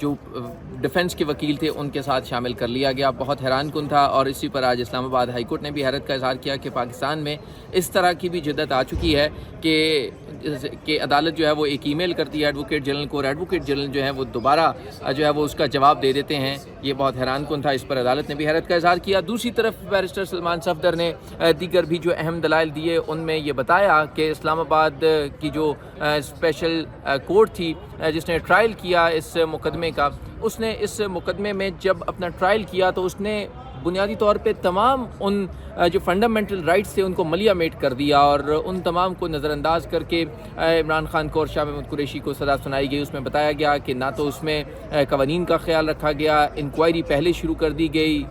جو ڈیفنس کے وکیل تھے ان کے ساتھ شامل کر لیا گیا. بہت حیران کن تھا. اور اسی پر آج اسلام آباد ہائی کورٹ نے بھی حیرت کا اظہار کیا کہ پاکستان میں اس طرح کی بھی جدت آ چکی ہے کہ عدالت جو ہے وہ ایک ای میل کرتی ہے ایڈوکیٹ جنرل کو اور ایڈوکیٹ جنرل جو ہے وہ دوبارہ جو ہے وہ اس کا جواب دے دیتے ہیں. یہ بہت حیران کن تھا. اس پر عدالت نے بھی حیرت کا اظہار کیا. دوسری طرف بیرسٹر سلمان صفدر نے دیگر بھی جو اہم دلائل دیے ان میں یہ بتایا کہ اسلام آباد کی جو اسپیشل کورٹ تھی جس نے ٹرائل کیا اس مقدمے کا, اس نے اس مقدمے میں جب اپنا ٹرائل کیا تو اس نے بنیادی طور پہ تمام ان جو فنڈامنٹل رائٹس تھے ان کو ملیا میٹ کر دیا اور ان تمام کو نظر انداز کر کے عمران خان کو اور شاہ محمود قریشی کو سزا سنائی گئی. اس میں بتایا گیا کہ نہ تو اس میں قوانین کا خیال رکھا گیا, انکوائری پہلے شروع کر دی گئی,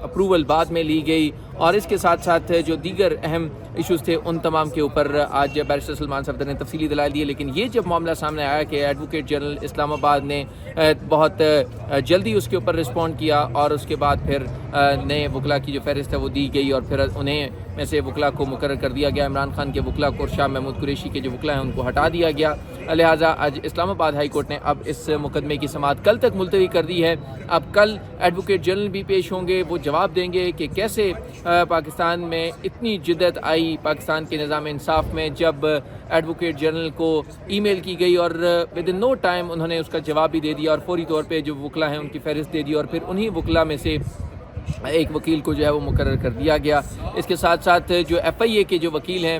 اپروول بعد میں لی گئی, اور اس کے ساتھ ساتھ جو دیگر اہم ایشوز تھے ان تمام کے اوپر آج بیرسٹر سلمان صفدر نے تفصیلی دلائل دیے. لیکن یہ جب معاملہ سامنے آیا کہ ایڈوکیٹ جنرل اسلام آباد نے بہت جلدی اس کے اوپر رسپونڈ کیا اور اس کے بعد پھر نئے وکلا کی جو فہرست ہے وہ دی گئی اور پھر انہیں میں سے وکلا کو مقرر کر دیا گیا. عمران خان کے وکلا کو اور شاہ محمود قریشی کے جو وکلا ہیں ان کو ہٹا دیا گیا. لہٰذا آج اسلام آباد ہائی کورٹ نے اب اس مقدمے کی سماعت کل تک ملتوی کر دی ہے. اب کل ایڈوکیٹ جنرل بھی پیش ہوں گے, وہ جواب دیں گے کہ کیسے پاکستان میں اتنی جدت آئی پاکستان کے نظام انصاف میں جب ایڈوکیٹ جنرل کو ای میل کی گئی اور ود ان نو ٹائم انہوں نے اس کا جواب بھی دے دیا اور فوری طور پہ جو وکلا ہیں ان کی فہرست دے دی اور پھر انہی وکلا میں سے ایک وکیل کو جو ہے وہ مقرر کر دیا گیا. اس کے ساتھ ساتھ جو ایف آئی اے کے جو وکیل ہیں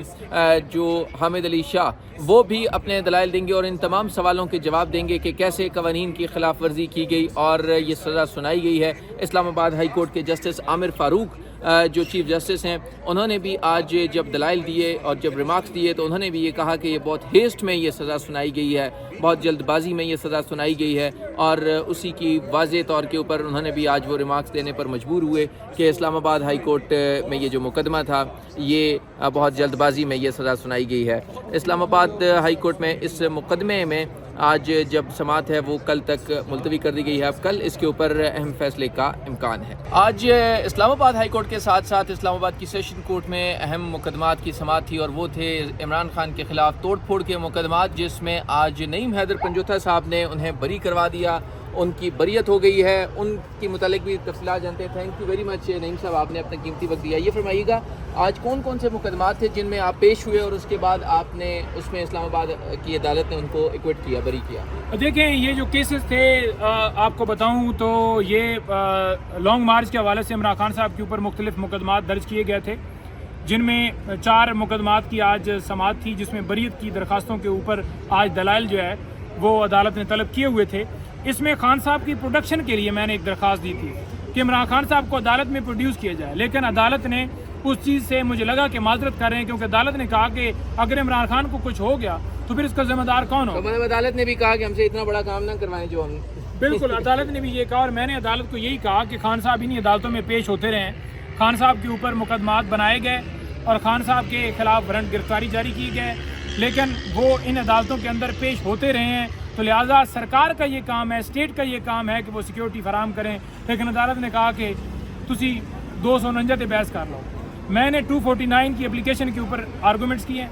جو حامد علی شاہ, وہ بھی اپنے دلائل دیں گے اور ان تمام سوالوں کے جواب دیں گے کہ کیسے قوانین کی خلاف ورزی کی گئی اور یہ سزا سنائی گئی ہے. اسلام آباد ہائی کورٹ کے جسٹس عامر فاروق جو چیف جسٹس ہیں انہوں نے بھی آج جب دلائل دیے اور جب ریمارکس دیے تو انہوں نے بھی یہ کہا کہ یہ بہت ہیسٹ میں یہ سزا سنائی گئی ہے, بہت جلد بازی میں یہ سزا سنائی گئی ہے. اور اسی کی واضح طور کے اوپر انہوں نے بھی آج وہ ریمارکس دینے پر مجبور ہوئے کہ اسلام آباد ہائی کورٹ میں یہ جو مقدمہ تھا یہ بہت جلد بازی میں یہ سزا سنائی گئی ہے. اسلام آباد ہائی کورٹ میں اس مقدمے میں آج جب سماعت ہے وہ کل تک ملتوی کر دی گئی ہے. اب کل اس کے اوپر اہم فیصلے کا امکان ہے. آج اسلام آباد ہائی کورٹ کے ساتھ ساتھ اسلام آباد کی سیشن کورٹ میں اہم مقدمات کی سماعت تھی اور وہ تھے عمران خان کے خلاف توڑ پھوڑ کے مقدمات, جس میں آج نعیم حیدر پنجوتھا صاحب نے انہیں بری کروا دیا, ان کی بریت ہو گئی ہے. ان کی متعلق بھی تفصیلات جانتے ہیں. تھینک یو ویری مچ نعیم صاحب, آپ نے اپنا قیمتی وقت دیا. یہ فرمائیے گا آج کون کون سے مقدمات تھے جن میں آپ پیش ہوئے اور اس کے بعد آپ نے اس میں اسلام آباد کی عدالت نے ان کو ایکوٹ کیا, بری کیا؟ دیکھیں یہ جو کیسز تھے آپ کو بتاؤں تو یہ لانگ مارچ کے حوالے سے عمران خان صاحب کے اوپر مختلف مقدمات درج کیے گئے تھے, جن میں 4 مقدمات کی آج سماعت تھی, جس میں بریت کی درخواستوں کے اوپر آج دلائل جو ہے وہ عدالت نے طلب کیے ہوئے تھے. اس میں خان صاحب کی پروڈکشن کے لیے میں نے ایک درخواست دی تھی کہ عمران خان صاحب کو عدالت میں پروڈیوس کیا جائے, لیکن عدالت نے اس چیز سے مجھے لگا کہ معذرت کر رہے ہیں کیونکہ عدالت نے کہا کہ اگر عمران خان کو کچھ ہو گیا تو پھر اس کا ذمہ دار کون ہو. عدالت نے بھی کہا کہ ہم سے اتنا بڑا کام نہ کروائیں جو ہم بالکل عدالت نے بھی یہ کہا اور میں نے عدالت کو یہی کہا کہ خان صاحب انہیں عدالتوں میں پیش ہوتے رہے. خان صاحب کے اوپر مقدمات بنائے گئے اور خان صاحب کے خلاف وارنٹ گرفتاری جاری کی گئے, لیکن وہ ان عدالتوں کے اندر پیش ہوتے رہے ہیں. تو لہٰذا سرکار کا یہ کام ہے, اسٹیٹ کا یہ کام ہے کہ وہ سیکیورٹی فراہم کریں, لیکن عدالت نے کہا کہ تسی 249 بحث کر لو. میں نے 249 کی اپلیکیشن کے اوپر آرگومنٹس کیے ہیں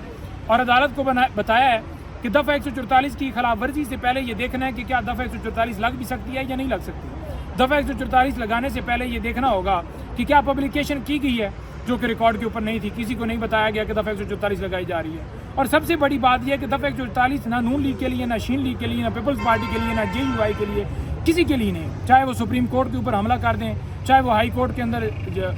اور عدالت کو بتایا ہے کہ دفعہ 144 کی خلاف ورزی سے پہلے یہ دیکھنا ہے کہ کیا دفعہ 144 لگ بھی سکتی ہے یا نہیں لگ سکتی. دفعہ 144 لگانے سے پہلے یہ دیکھنا ہوگا کہ کیا پبلیکیشن کی گئی ہے جو کہ ریکارڈ کے اوپر نہیں تھی, کسی کو نہیں بتایا گیا کہ دفعہ 144 لگائی جا رہی ہے. اور سب سے بڑی بات یہ ہے کہ دفعہ 144 نہ نون لیگ کے لیے, نہ شین لیگ کے لیے, نہ پیپلز پارٹی کے لیے, نہ جے یو آئی کے لیے, کسی کے لیے نہیں, چاہے وہ سپریم کورٹ کے اوپر حملہ کر دیں, چاہے وہ ہائی کورٹ کے اندر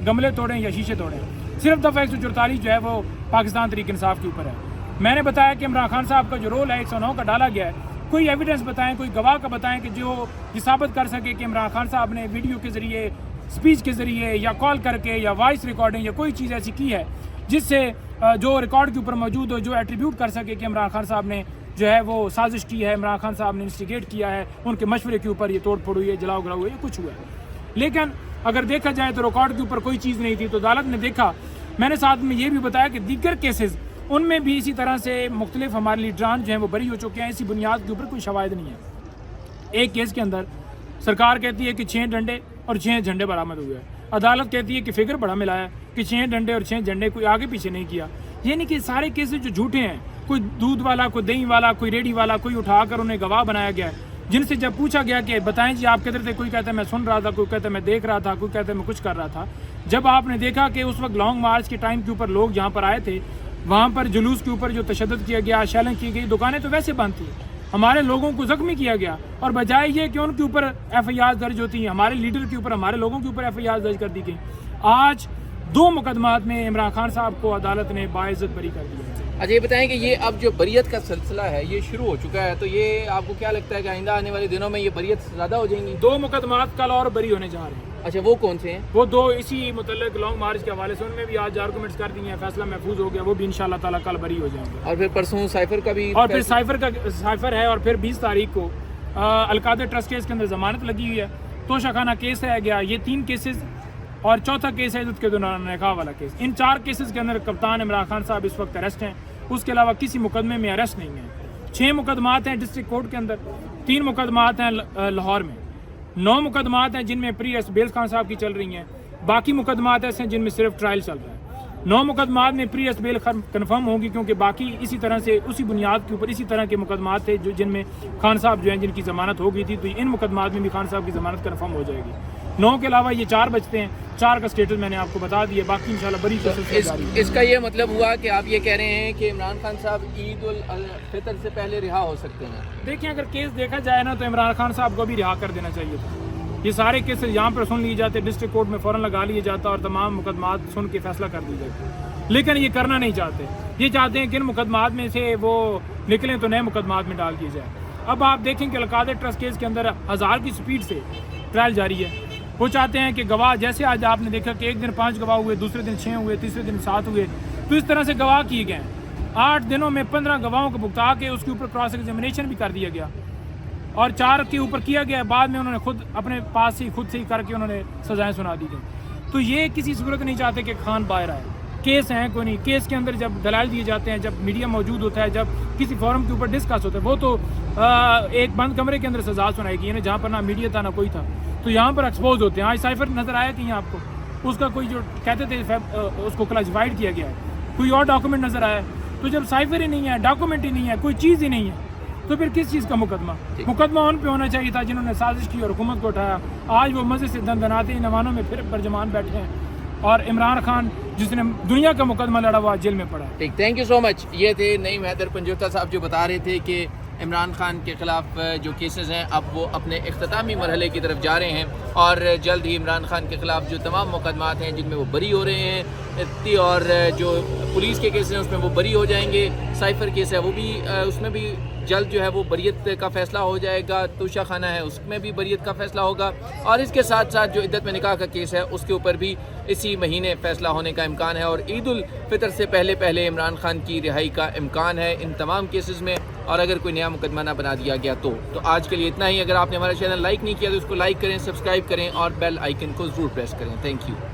گملے توڑیں یا شیشے توڑیں. صرف دفعہ 144 جو ہے وہ پاکستان تحریک انصاف کے اوپر ہے. میں نے بتایا کہ عمران خان صاحب کا جو رول ہے 109 کا ڈالا گیا ہے, کوئی ایویڈنس بتائیں, کوئی گواہ کا بتائیں کہ جو یہ ثابت کر سکے کہ عمران خان صاحب نے ویڈیو کے ذریعے, اسپیچ کے ذریعے یا کال کر کے یا وائس ریکارڈنگ یا کوئی چیز ایسی کی ہے جس سے جو ریکارڈ کے اوپر موجود ہو, جو ایٹریبیوٹ کر سکے کہ عمران خان صاحب نے جو ہے وہ سازش کی ہے, عمران خان صاحب نے انسٹیگیٹ کیا ہے, ان کے مشورے کے اوپر یہ توڑ پھوڑ ہوئی ہے, جلاؤ گڑا ہوئی ہے, کچھ ہوا ہے. لیکن اگر دیکھا جائے تو ریکارڈ کے اوپر کوئی چیز نہیں تھی. تو عدالت نے دیکھا, میں نے ساتھ میں یہ بھی بتایا کہ دیگر کیسز ان میں بھی اسی طرح سے مختلف ہمارے لیڈران جو ہیں وہ بری ہو چکے ہیں, اسی بنیاد کے اوپر کوئی شواہد نہیں ہے. ایک کیس کے اندر سرکار کہتی ہے کہ 6 ڈنڈے اور 6 جھنڈے برآمد ہوئے, عدالت کہتی ہے کہ فگر بڑا ملا ہے کہ 6 ڈنڈے اور 6 جھنڈے کوئی آگے پیچھے نہیں کیا. یہ نہیں کہ سارے کیسز جو جھوٹے ہیں, کوئی دودھ والا, کوئی دہی والا, کوئی ریڑھی والا, کوئی اٹھا کر انہیں گواہ بنایا گیا ہے, جن سے جب پوچھا گیا کہ بتائیں جی آپ کدھر تھے، کوئی کہتا ہے میں سن رہا تھا، کوئی کہتا ہے میں دیکھ رہا تھا، کوئی کہتا ہے میں کچھ کر رہا تھا. جب آپ نے دیکھا کہ اس وقت لانگ مارچ کے ٹائم کے اوپر لوگ جہاں پر آئے تھے وہاں پر جلوس کے اوپر جو تشدد کیا گیا، شیلنگ کی گئی، دکانیں تو ویسے بند تھیں، ہمارے لوگوں کو زخمی کیا گیا، اور بجائے یہ کہ ان کے اوپر ایف آئی آر درج ہوتی ہیں، ہمارے لیڈر کے اوپر، ہمارے لوگوں کے اوپر ایف آئی آر درج کر دی گئی. آج 2 مقدمات میں عمران خان صاحب کو عدالت نے باعزت بری کر دیا. اچھا یہ بتائیں کہ یہ اب جو بریت کا سلسلہ ہے یہ شروع ہو چکا ہے، تو یہ آپ کو کیا لگتا ہے کہ آئندہ آنے والے دنوں میں یہ بریت زیادہ ہو جائیں گی؟ 2 مقدمات کل اور بری ہونے جا رہے ہیں. اچھا وہ کون سے ہیں؟ وہ 2 اسی متعلق لانگ مارچ کے حوالے سے، ان میں بھی آج آرگومنٹس کر دیے ہیں، فیصلہ محفوظ ہو گیا، وہ بھی انشاءاللہ تعالیٰ کل بری ہو جائیں گے. اور پھر پرسوں سائفر کا بھی، اور پھر سائفر ہے، اور پھر 20 تاریخ کو القادر ٹرسٹ کیس کے اندر ضمانت لگی ہوئی ہے، توشہ خانہ کیس ہے گیا، یہ 3 کیسز، اور چوتھا کیس ہے عدت کے دوران نکاح والا کیس. ان 4 کیسز کے اندر کپتان عمران خان صاحب اس وقت اریسٹ ہیں، اس کے علاوہ کسی مقدمے میں اریسٹ نہیں ہیں. 6 مقدمات ہیں ڈسٹرکٹ کورٹ کے اندر، 3 مقدمات ہیں لاہور میں، 9 مقدمات ہیں جن میں پری ایس بیل خان صاحب کی چل رہی ہیں، باقی مقدمات ایسے ہیں جن میں صرف ٹرائل چل رہا ہے. 9 مقدمات میں پری ایس بیل کنفرم ہوگی، کیونکہ باقی اسی طرح سے اسی بنیاد کے اوپر اسی طرح کے مقدمات تھے جن میں خان صاحب جو ہیں جن کی ضمانت ہو گئی تھی، تو ان مقدمات میں بھی خان صاحب کی ضمانت کنفرم ہو جائے گی. 9 کے علاوہ یہ 4 بچتے ہیں، 4 کا سٹیٹس میں نے آپ کو بتا دیا، باقی انشاءاللہ بری کا سلسلہ جاری ہے. اس کا یہ مطلب ہوا کہ آپ یہ کہہ رہے ہیں کہ عمران خان صاحب عید الفطر سے پہلے رہا ہو سکتے ہیں؟ دیکھیں اگر کیس دیکھا جائے نا تو عمران خان صاحب کو بھی رہا کر دینا چاہیے تھا. یہ سارے کیسز یہاں پر سن لیے جاتے، ڈسٹرکٹ کورٹ میں فوراً لگا لیے جاتا اور تمام مقدمات سن کے فیصلہ کر دی جاتی، لیکن یہ کرنا نہیں چاہتے. یہ چاہتے ہیں کہ ان مقدمات میں سے وہ نکلیں تو نئے مقدمات میں ڈال دیے جائے. اب آپ دیکھیں کہ القادر ٹرسٹ کیس کے اندر 1000 کی سپیڈ سے ٹرائل جاری ہے. وہ چاہتے ہیں کہ گواہ، جیسے آج آپ نے دیکھا کہ ایک دن 5 گواہ ہوئے، دوسرے دن 6 ہوئے، تیسرے دن 7 ہوئے، تو اس طرح سے گواہ کیے گئے ہیں. 8 دنوں میں 15 گواہوں کو بھگتا کے اس کے اوپر کراس ایگزامینیشن بھی کر دیا گیا، اور 4 کے اوپر کیا گیا، بعد میں انہوں نے خود اپنے پاس سے خود سے ہی کر کے انہوں نے سزائیں سنا دی گئی. تو یہ کسی صورت نہیں چاہتے کہ خان باہر آئے. کیس ہیں کوئی نہیں، کیس کے اندر جب دلائل دیے جاتے ہیں، جب میڈیا موجود ہوتا ہے، جب کسی فورم کے اوپر ڈسکس ہوتا ہے، وہ تو ایک بند کمرے کے اندر سزا سنائی گئی ہے، جہاں پر نہ میڈیا تھا نہ کوئی تھا، تو یہاں پر ایکسپوز ہوتے ہیں. آج سائفر نظر آیا کہیں آپ کو؟ اس کا کوئی جو کہتے تھے اس کو کلاسیفائڈ کیا گیا ہے، کوئی اور ڈاکومنٹ نظر آیا. تو جب سائفر ہی نہیں ہے، ڈاکومنٹ ہی نہیں ہے، کوئی چیز ہی نہیں ہے، تو پھر کس چیز کا مقدمہ ان پہ ہونا چاہیے تھا جنہوں نے سازش کی اور حکومت کو اٹھایا. آج وہ مزے سے دندناتے ہیں، نوانوں میں پھر برجمان بیٹھے ہیں، اور عمران خان جس نے دنیا کا مقدمہ لڑا ہوا جیل میں پڑا. ٹھیک، تھینک یو سو مچ. یہ تھے نعیم حیدر پنجوتا صاحب جو بتا رہے تھے کہ عمران خان کے خلاف جو کیسز ہیں اب وہ اپنے اختتامی مرحلے کی طرف جا رہے ہیں، اور جلد ہی عمران خان کے خلاف جو تمام مقدمات ہیں جن میں وہ بری ہو رہے ہیں، اور جو پولیس کے کیسز ہیں اس میں وہ بری ہو جائیں گے. سائفر کیس ہے وہ بھی، اس میں بھی جلد جو ہے وہ بریت کا فیصلہ ہو جائے گا. توشہ خانہ ہے اس میں بھی بریت کا فیصلہ ہوگا، اور اس کے ساتھ ساتھ جو عدت میں نکاح کا کیس ہے اس کے اوپر بھی اسی مہینے فیصلہ ہونے کا امکان ہے، اور عید الفطر سے پہلے عمران خان کی رہائی کا امکان ہے ان تمام کیسز میں، اور اگر کوئی نیا مقدمہ نہ بنا دیا گیا تو آج کے لیے اتنا ہی. اگر آپ نے ہمارا چینل لائک نہیں کیا تو اس کو لائک کریں، سبسکرائب کریں، اور بیل آئیکن کو ضرور پریس کریں. Thank you.